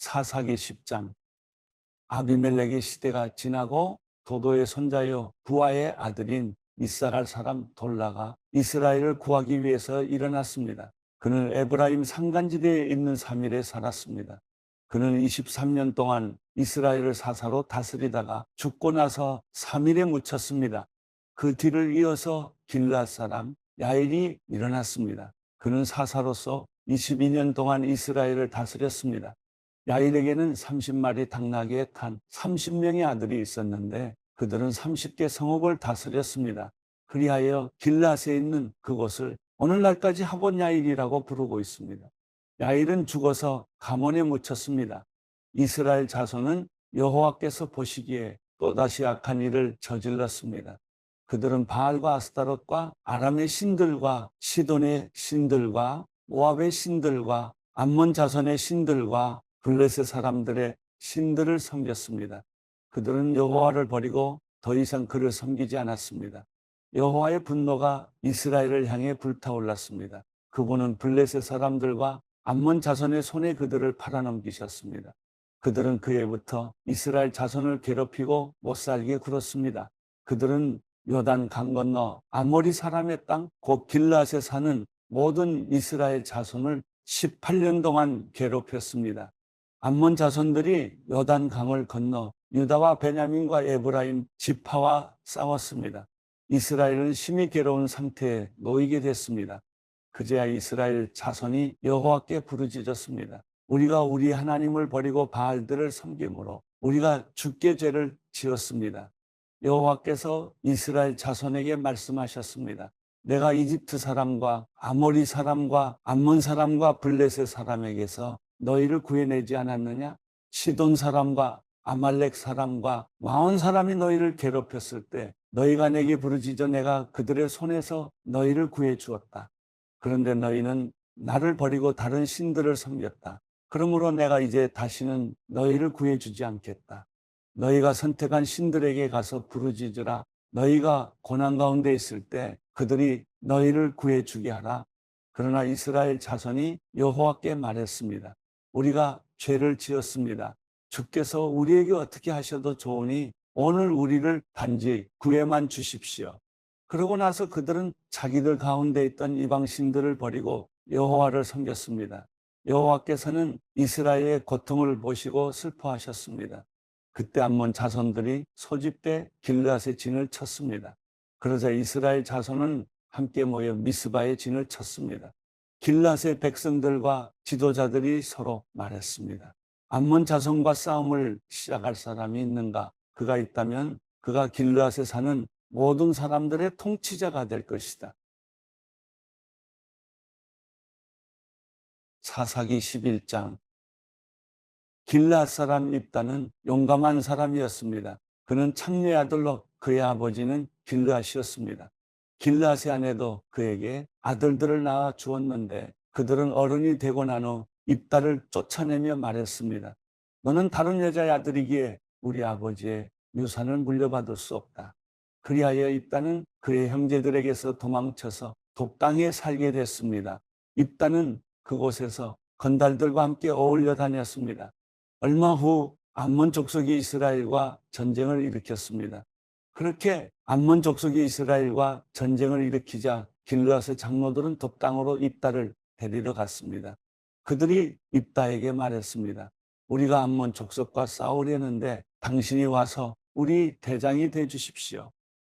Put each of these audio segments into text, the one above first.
사사기 10장. 아비멜렉의 시대가 지나고 도도의 손자요 부하의 아들인 이스라엘 사람 돌라가 이스라엘을 구하기 위해서 일어났습니다. 그는 에브라임 산간지대에 있는 사밀에 살았습니다. 그는 23년 동안 이스라엘을 사사로 다스리다가 죽고 나서 사밀에 묻혔습니다. 그 뒤를 이어서 길앗 사람 야일이 일어났습니다. 그는 사사로서 22년 동안 이스라엘을 다스렸습니다. 야일에게는 30마리 당나귀에 탄 30명의 아들이 있었는데 그들은 30개 성읍을 다스렸습니다. 그리하여 길앗에 있는 그곳을 오늘날까지 하본 야일이라고 부르고 있습니다. 야일은 죽어서 가문에 묻혔습니다. 이스라엘 자손은 여호와께서 보시기에 또다시 악한 일을 저질렀습니다. 그들은 바알과 아스타롯과 아람의 신들과 시돈의 신들과 모압의 신들과 암몬 자손의 신들과 블레셋 사람들의 신들을 섬겼습니다. 그들은 여호와를 버리고 더 이상 그를 섬기지 않았습니다. 여호와의 분노가 이스라엘을 향해 불타올랐습니다. 그분은 블레셋 사람들과 암몬 자손의 손에 그들을 팔아넘기셨습니다. 그들은 그해부터 이스라엘 자손을 괴롭히고 못살게 굴었습니다. 그들은 요단 강 건너 아모리 사람의 땅 곧 길앗에 사는 모든 이스라엘 자손을 18년 동안 괴롭혔습니다. 암몬 자손들이 요단 강을 건너 유다와 베냐민과 에브라임 지파와 싸웠습니다. 이스라엘은 심히 괴로운 상태에 놓이게 됐습니다. 그제야 이스라엘 자손이 여호와께 부르짖었습니다. 우리가 우리 하나님을 버리고 바알들을 섬김으로 우리가 주께 죄를 지었습니다. 여호와께서 이스라엘 자손에게 말씀하셨습니다. 내가 이집트 사람과 아모리 사람과 암몬 사람과 블레셋 사람에게서 너희를 구해내지 않았느냐? 시돈 사람과 아말렉 사람과 마온 사람이 너희를 괴롭혔을 때 너희가 내게 부르짖어 내가 그들의 손에서 너희를 구해 주었다. 그런데 너희는 나를 버리고 다른 신들을 섬겼다. 그러므로 내가 이제 다시는 너희를 구해주지 않겠다. 너희가 선택한 신들에게 가서 부르짖으라. 너희가 고난 가운데 있을 때 그들이 너희를 구해주게 하라. 그러나 이스라엘 자손이 여호와께 말했습니다. 우리가 죄를 지었습니다. 주께서 우리에게 어떻게 하셔도 좋으니 오늘 우리를 단지 구해만 주십시오. 그러고 나서 그들은 자기들 가운데 있던 이방 신들을 버리고 여호와를 섬겼습니다. 여호와께서는 이스라엘의 고통을 보시고 슬퍼하셨습니다. 그때 암몬 자손들이 소집돼 길앗에 진을 쳤습니다. 그러자 이스라엘 자손은 함께 모여 미스바에 진을 쳤습니다. 길앗의 백성들과 지도자들이 서로 말했습니다. 암몬 자손과 싸움을 시작할 사람이 있는가? 그가 있다면 그가 길앗에 사는 모든 사람들의 통치자가 될 것이다. 사사기 11장. 길앗 사람 입다는 용감한 사람이었습니다. 그는 창녀의 아들로 그의 아버지는 길앗이었습니다. 길앗의 아내도 그에게 아들들을 낳아 주었는데 그들은 어른이 되고 난 후 입다를 쫓아내며 말했습니다. 너는 다른 여자의 아들이기에 우리 아버지의 유산을 물려받을 수 없다. 그리하여 입다는 그의 형제들에게서 도망쳐서 독당에 살게 됐습니다. 입다는 그곳에서 건달들과 함께 어울려 다녔습니다. 얼마 후 암몬 족속이 이스라엘과 전쟁을 일으켰습니다. 그렇게 암몬 족속이 이스라엘과 전쟁을 일으키자 길앗의 장로들은 독당으로 입다를 데리러 갔습니다. 그들이 입다에게 말했습니다. 우리가 암몬 족속과 싸우려는데 당신이 와서 우리 대장이 돼 주십시오.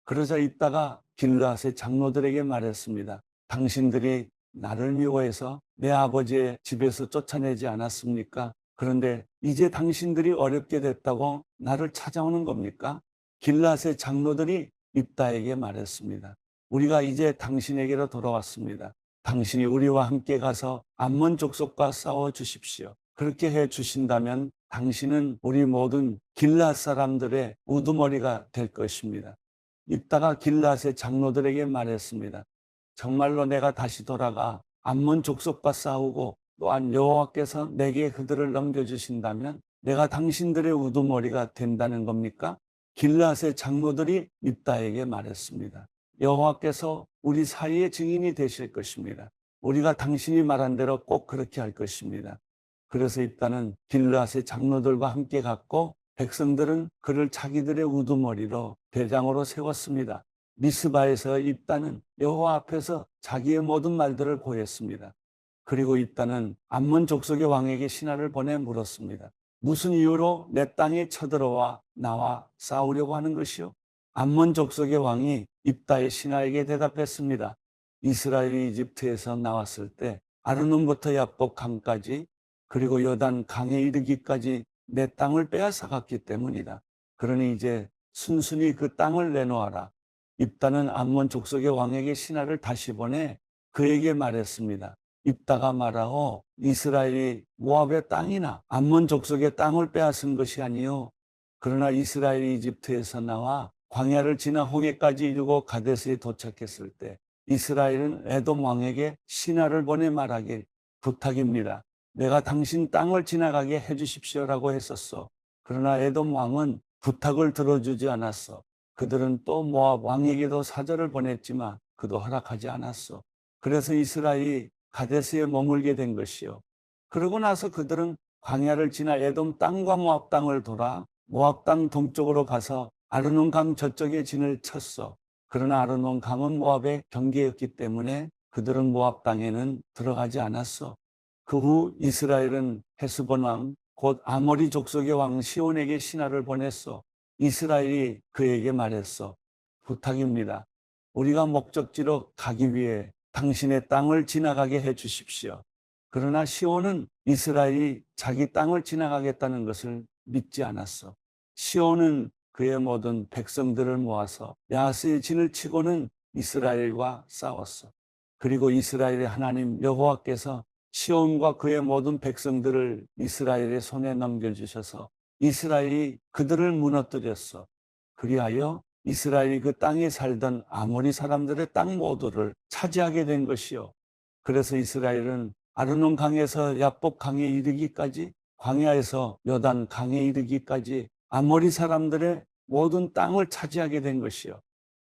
그러자 입다가 길앗의 장로들에게 말했습니다. 당신들이 나를 미워해서 내 아버지의 집에서 쫓아내지 않았습니까? 그런데 이제 당신들이 어렵게 됐다고 나를 찾아오는 겁니까? 길앗의 장로들이 입다에게 말했습니다. 우리가 이제 당신에게로 돌아왔습니다. 당신이 우리와 함께 가서 암몬 족속과 싸워 주십시오. 그렇게 해 주신다면 당신은 우리 모든 길앗 사람들의 우두머리가 될 것입니다. 입다가 길앗의 장로들에게 말했습니다. 정말로 내가 다시 돌아가 암몬 족속과 싸우고 또한 여호와께서 내게 그들을 넘겨주신다면 내가 당신들의 우두머리가 된다는 겁니까? 길앗의 장로들이 입다에게 말했습니다. 여호와께서 우리 사이의 증인이 되실 것입니다. 우리가 당신이 말한 대로 꼭 그렇게 할 것입니다. 그래서 입다는 길르앗의 장로들과 함께 갔고 백성들은 그를 자기들의 우두머리로 대장으로 세웠습니다. 미스바에서 입다는 여호와 앞에서 자기의 모든 말들을 고했습니다. 그리고 입다는 암몬 족속의 왕에게 신하를 보내 물었습니다. 무슨 이유로 내 땅에 쳐들어와 나와 싸우려고 하는 것이요? 암몬 족속의 왕이 입다의 신하에게 대답했습니다. 이스라엘이 이집트에서 나왔을 때 아르논부터 야복 강까지 그리고 요단 강에 이르기까지 내 땅을 빼앗아갔기 때문이다. 그러니 이제 순순히 그 땅을 내놓아라. 입다는 암몬 족속의 왕에게 신하를 다시 보내 그에게 말했습니다. 입다가 말하오 이스라엘이 모압의 땅이나 암몬 족속의 땅을 빼앗은 것이 아니요 그러나 이스라엘이 이집트에서 나와 광야를 지나 홍해까지 이르고 가데스에 도착했을 때 이스라엘은 에돔 왕에게 신하를 보내 말하길 부탁입니다. 내가 당신 땅을 지나가게 해주십시오라고 했었어. 그러나 에돔 왕은 부탁을 들어주지 않았어. 그들은 또 모압 왕에게도 사절을 보냈지만 그도 허락하지 않았어. 그래서 이스라엘이 가데스에 머물게 된 것이요. 그러고 나서 그들은 광야를 지나 에돔 땅과 모압 땅을 돌아 모압 땅 동쪽으로 가서 아르논 강 저쪽에 진을 쳤어. 그러나 아르논 강은 모압의 경계였기 때문에 그들은 모압 땅에는 들어가지 않았어. 그 후 이스라엘은 헤스본 왕, 곧 아모리 족속의 왕 시온에게 신하를 보냈어. 이스라엘이 그에게 말했어. 부탁입니다. 우리가 목적지로 가기 위해 당신의 땅을 지나가게 해 주십시오. 그러나 시온은 이스라엘이 자기 땅을 지나가겠다는 것을 믿지 않았어. 시온은 그의 모든 백성들을 모아서 야스의 진을 치고는 이스라엘과 싸웠어. 그리고 이스라엘의 하나님 여호와께서 시온과 그의 모든 백성들을 이스라엘의 손에 넘겨주셔서 이스라엘이 그들을 무너뜨렸어. 그리하여 이스라엘이 그 땅에 살던 아모리 사람들의 땅 모두를 차지하게 된 것이요. 그래서 이스라엘은 아르논 강에서 야복 강에 이르기까지 광야에서 요단 강에 이르기까지 아모리 사람들의 모든 땅을 차지하게 된 것이요.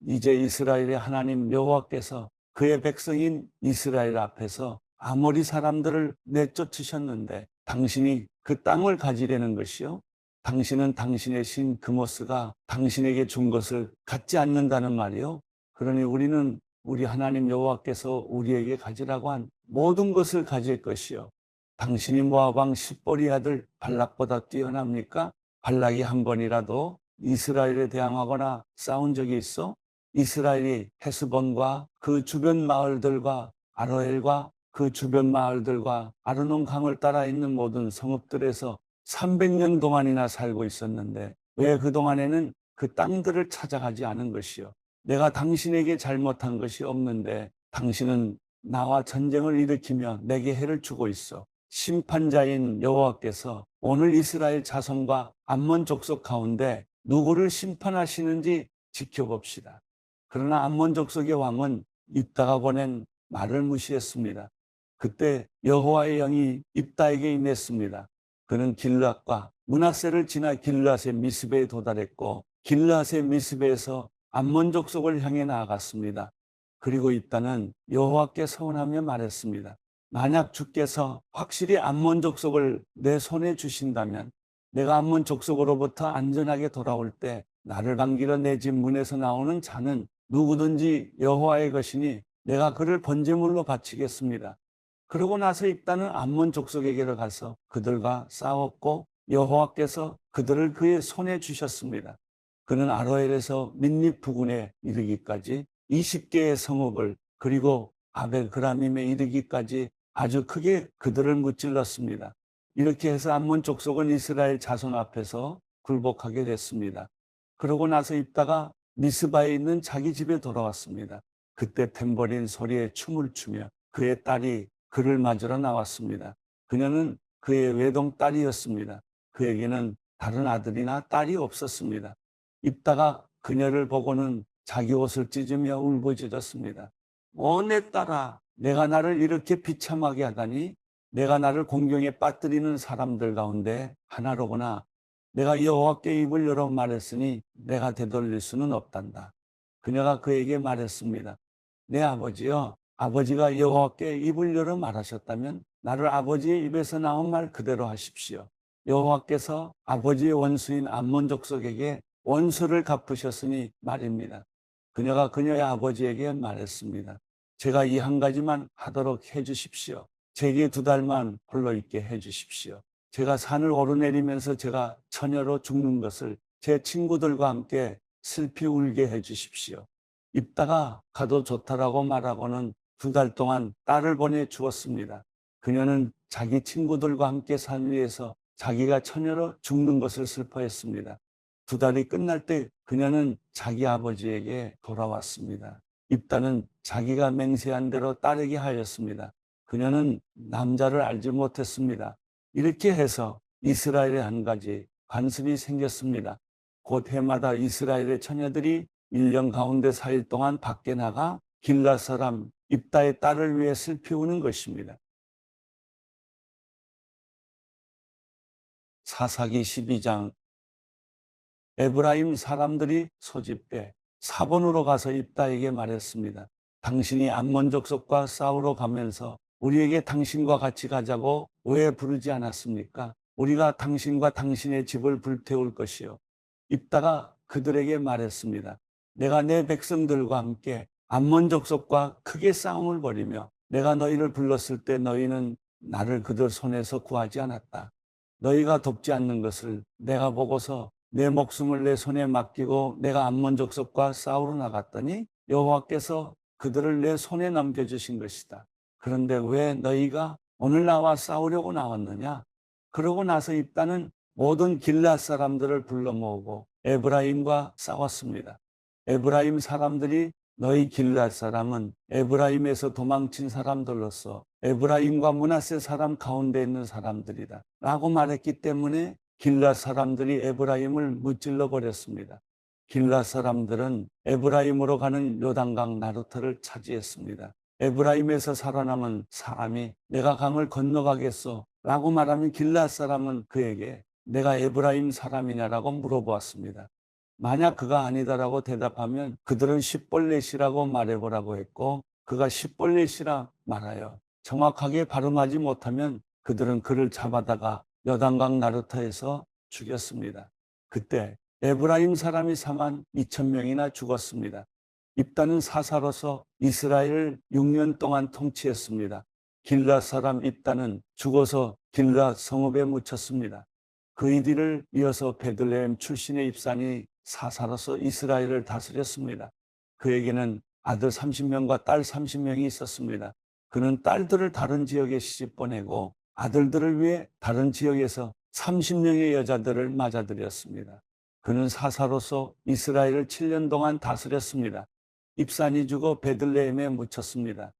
이제 이스라엘의 하나님 여호와께서 그의 백성인 이스라엘 앞에서 아모리 사람들을 내쫓으셨는데 당신이 그 땅을 가지려는 것이요. 당신은 당신의 신 그모스가 당신에게 준 것을 갖지 않는다는 말이요. 그러니 우리는 우리 하나님 여호와께서 우리에게 가지라고 한 모든 것을 가질 것이요. 당신이 모압 왕 십볼의 아들 발락보다 뛰어납니까? 발락이 한 번이라도 이스라엘에 대항하거나 싸운 적이 있어? 이스라엘이 헤스본과 그 주변 마을들과 아로엘과 그 주변 마을들과 아르논 강을 따라 있는 모든 성읍들에서 300년 동안이나 살고 있었는데 왜 그동안에는 그 땅들을 찾아가지 않은 것이요? 내가 당신에게 잘못한 것이 없는데 당신은 나와 전쟁을 일으키며 내게 해를 주고 있어. 심판자인 여호와께서 오늘 이스라엘 자손과 암몬 족속 가운데 누구를 심판하시는지 지켜봅시다. 그러나 암몬 족속의 왕은 입다가 보낸 말을 무시했습니다. 그때 여호와의 영이 입다에게 임했습니다. 그는 길르앗과 므낫세를 지나 길르앗의 미스베에 도달했고 길르앗의 미스베에서 암몬 족속을 향해 나아갔습니다. 그리고 입다는 여호와께 서원하며 말했습니다. 만약 주께서 확실히 암몬 족속을 내 손에 주신다면 내가 암몬 족속으로부터 안전하게 돌아올 때 나를 반기러 내 집 문에서 나오는 자는 누구든지 여호와의 것이니 내가 그를 번제물로 바치겠습니다. 그러고 나서 입다는 암몬 족속에게로 가서 그들과 싸웠고 여호와께서 그들을 그의 손에 주셨습니다. 그는 아로엘에서 민립 부근에 이르기까지 20개의 성읍을 그리고 아벨그라밈에 이르기까지 아주 크게 그들을 무찔렀습니다. 이렇게 해서 암몬 족속은 이스라엘 자손 앞에서 굴복하게 됐습니다. 그러고 나서 입다가 미스바에 있는 자기 집에 돌아왔습니다. 그때 탬버린 소리에 춤을 추며 그의 딸이 그를 맞으러 나왔습니다. 그녀는 그의 외동딸이었습니다. 그에게는 다른 아들이나 딸이 없었습니다. 입다가 그녀를 보고는 자기 옷을 찢으며 울부짖었습니다. 내 딸아, 내가 나를 이렇게 비참하게 하다니 내가 나를 공경에 빠뜨리는 사람들 가운데 하나로구나. 내가 여호와께 입을 열어 말했으니 내가 되돌릴 수는 없단다. 그녀가 그에게 말했습니다. 내 아버지여, 아버지가 여호와께 입을 열어 말하셨다면 나를 아버지의 입에서 나온 말 그대로 하십시오. 여호와께서 아버지의 원수인 암몬 족속에게 원수를 갚으셨으니 말입니다. 그녀가 그녀의 아버지에게 말했습니다. 제가 이 한 가지만 하도록 해 주십시오. 제게 2달만 홀로 있게 해 주십시오. 제가 산을 오르내리면서 제가 처녀로 죽는 것을 제 친구들과 함께 슬피 울게 해 주십시오. 입다가 가도 좋다라고 말하고는 2달 동안 딸을 보내주었습니다. 그녀는 자기 친구들과 함께 산 위에서 자기가 처녀로 죽는 것을 슬퍼했습니다. 2달이 끝날 때 그녀는 자기 아버지에게 돌아왔습니다. 입다는 자기가 맹세한 대로 따르게 하였습니다. 그녀는 남자를 알지 못했습니다. 이렇게 해서 이스라엘에 한 가지 관습이 생겼습니다. 곧 해마다 이스라엘의 처녀들이 1년 가운데 4일 동안 밖에 나가 길앗 사람 입다의 딸을 위해 슬피 우는 것입니다. 사사기 12장. 에브라임 사람들이 소집해 사본으로 가서 입다에게 말했습니다. 당신이 암몬 족속과 싸우러 가면서 우리에게 당신과 같이 가자고 왜 부르지 않았습니까? 우리가 당신과 당신의 집을 불태울 것이요. 입다가 그들에게 말했습니다. 내가 내 백성들과 함께 암몬 족속과 크게 싸움을 벌이며 내가 너희를 불렀을 때 너희는 나를 그들 손에서 구하지 않았다. 너희가 돕지 않는 것을 내가 보고서 내 목숨을 내 손에 맡기고 내가 암몬 족속과 싸우러 나갔더니 여호와께서 그들을 내 손에 넘겨주신 것이다. 그런데 왜 너희가 오늘 나와 싸우려고 나왔느냐? 그러고 나서 입다는 모든 길앗 사람들을 불러 모으고 에브라임과 싸웠습니다. 에브라임 사람들이 너희 길앗 사람은 에브라임에서 도망친 사람들로서 에브라임과 므낫세 사람 가운데 있는 사람들이다 라고 말했기 때문에 길앗 사람들이 에브라임을 무찔러 버렸습니다. 길앗 사람들은 에브라임으로 가는 요단강 나루터를 차지했습니다. 에브라임에서 살아남은 사람이 내가 강을 건너가겠소 라고 말하면 길앗 사람은 그에게 내가 에브라임 사람이냐라고 물어보았습니다. 만약 그가 아니다라고 대답하면 그들은 십볼렛이라고 말해보라고 했고 그가 십볼렛이라 말하여 정확하게 발음하지 못하면 그들은 그를 잡아다가 여단강 나루터에서 죽였습니다. 그때 에브라임 사람이 4만 2천 명이나 죽었습니다. 입다는 사사로서 이스라엘을 6년 동안 통치했습니다. 길앗 사람 입다는 죽어서 길앗 성읍에 묻혔습니다. 그의 뒤를 이어서 베들레헴 출신의 입산이 사사로서 이스라엘을 다스렸습니다. 그에게는 아들 30명과 딸 30명이 있었습니다. 그는 딸들을 다른 지역에 시집 보내고 아들들을 위해 다른 지역에서 30명의 여자들을 맞아들였습니다. 그는 사사로서 이스라엘을 7년 동안 다스렸습니다. 입산이 죽어 베들레헴에 묻혔습니다.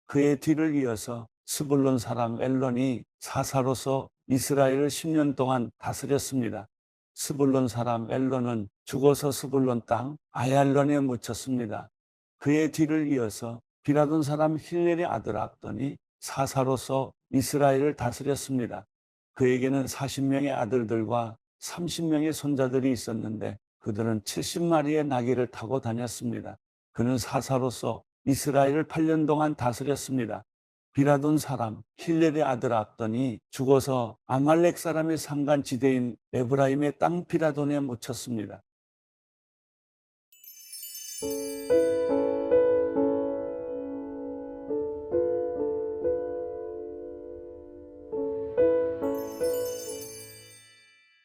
그의 뒤를 이어서 스불론 사람 엘론이 사사로서 이스라엘을 10년 동안 다스렸습니다. 스불론 사람 엘론은 죽어서 스불론 땅 아얄론에 묻혔습니다. 그의 뒤를 이어서 비라돈 사람 힐렐의 아들 압돈이 사사로서 이스라엘을 다스렸습니다. 그에게는 40명의 아들들과 30명의 손자들이 있었는데 그들은 70마리의 나귀를 타고 다녔습니다. 그는 사사로서 이스라엘을 8년 동안 다스렸습니다. 비라돈 사람 힐렐의 아들 압돈이 죽어서 아말렉 사람의 산간지대인 에브라임의 땅 비라돈에 묻혔습니다.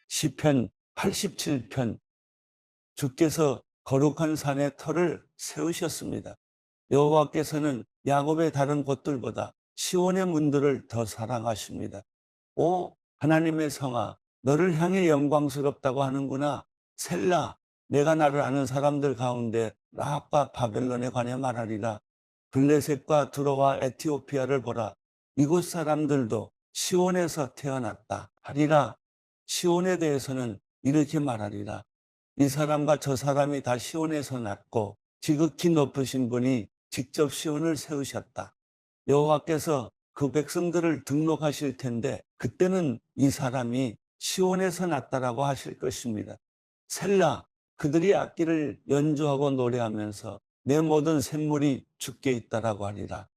시편 87편. 주께서 거룩한 산에 터를 세우셨습니다. 여호와께서는 야곱의 다른 곳들보다 시온의 문들을 더 사랑하십니다. 오 하나님의 성아, 너를 향해 영광스럽다고 하는구나. 셀라, 내가 나를 아는 사람들 가운데 라합과 바벨론에 관해 말하리라. 블레셋과 두로와 에티오피아를 보라. 이곳 사람들도 시온에서 태어났다 하리라. 시온에 대해서는 이렇게 말하리라. 이 사람과 저 사람이 다 시온에서 났고 지극히 높으신 분이 직접 시온을 세우셨다. 여호와께서 그 백성들을 등록하실 텐데 그때는 이 사람이 시온에서 났다라고 하실 것입니다. 셀라, 그들이 악기를 연주하고 노래하면서 내 모든 샘물이 주께 있다라고 하리라.